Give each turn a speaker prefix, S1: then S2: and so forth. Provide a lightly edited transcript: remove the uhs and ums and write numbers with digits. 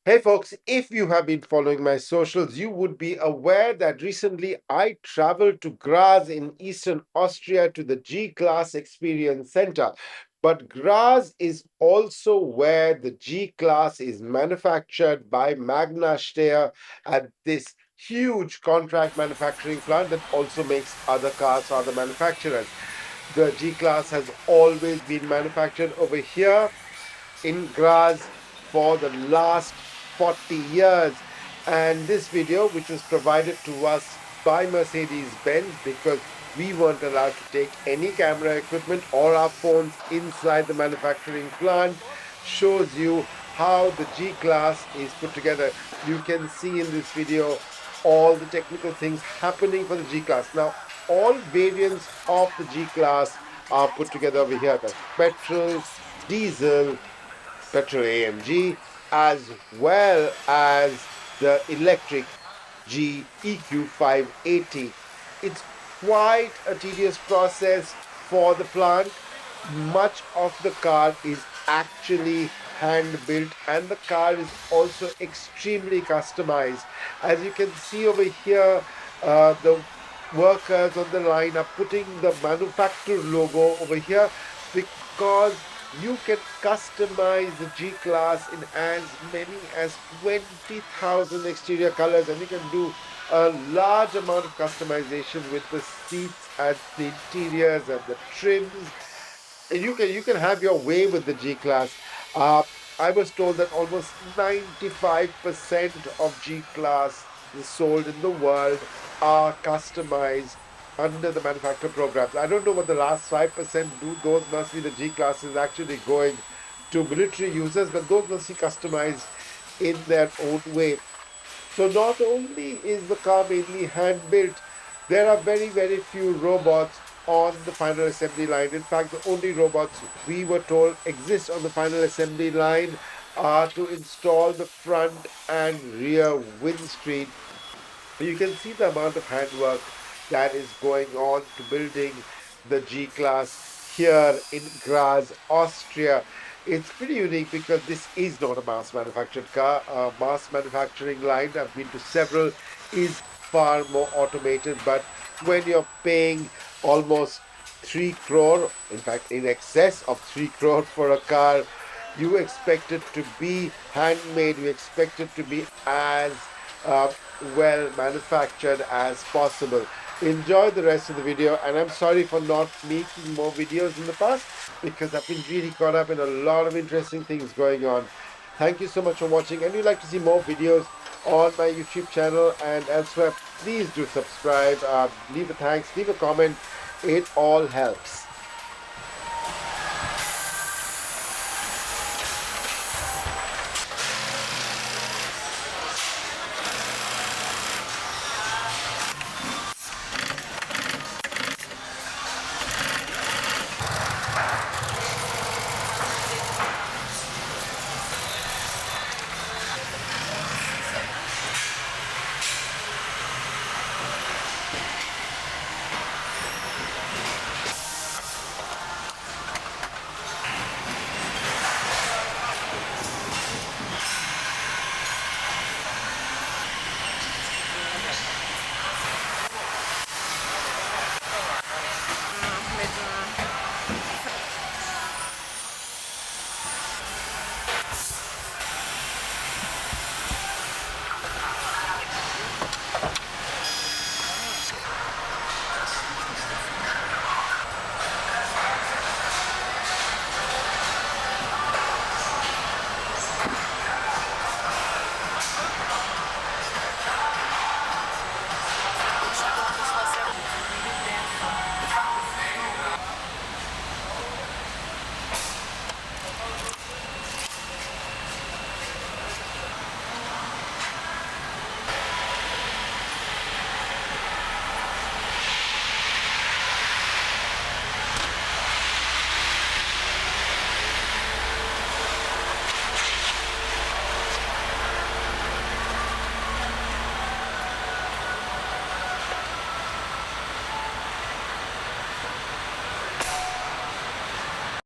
S1: Hey folks, if you have been following my socials, you would be aware that recently I traveled to Graz in Eastern Austria to the G-Class Experience Center. But Graz is also where the G-Class is manufactured by Magna at this huge contract manufacturing plant that also makes other cars for other manufacturers. The G-Class has always been manufactured over here in Graz for the last 40 years. And this video, which was provided to us by Mercedes-Benz, because we weren't allowed to take any camera equipment or our phones inside the manufacturing plant, shows you how the G-Class is put together. You can see in this video all the technical things happening for the G-Class. Now, all variants of the G-Class are put together over here. That's petrol, diesel, petrol AMG, as well as the electric G EQ 580. It's quite a tedious process for the plant. Much of the car is actually hand built, and the car is also extremely customized. As you can see over here, the workers on the line are putting the manufacturer logo over here because you can customize the G-Class in as many as 20,000 exterior colors, and you can do a large amount of customization with the seats and the interiors and the trims. And you can have your way with the G-Class. Uh, I was told that almost 95% of G-Class sold in the world are customized under the manufacturer programs. I don't know what the last 5% do. Those must be the G-Classes actually going to military users, but those must be customized in their own way. So not only is the car mainly hand built, there are very, very few robots on the final assembly line. In fact, the only robots we were told exist on the final assembly line are to install the front and rear windscreen. You can see the amount of handwork that is going on to building the G-Class here in Graz, Austria. It's pretty unique because this is not a mass manufactured car. A mass manufacturing line, I've been to several, is far more automated. But when you're paying almost 3 crore, in fact, in excess of 3 crore for a car, you expect it to be handmade, you expect it to be as uh, well manufactured as possible. Enjoy the rest of the video, and I'm sorry for not making more videos in the past because I've been really caught up in a lot of interesting things going on. Thank you so much for watching, and if you'd like to see more videos on my YouTube channel and elsewhere, please do subscribe, leave a thanks, leave a comment. It all helps.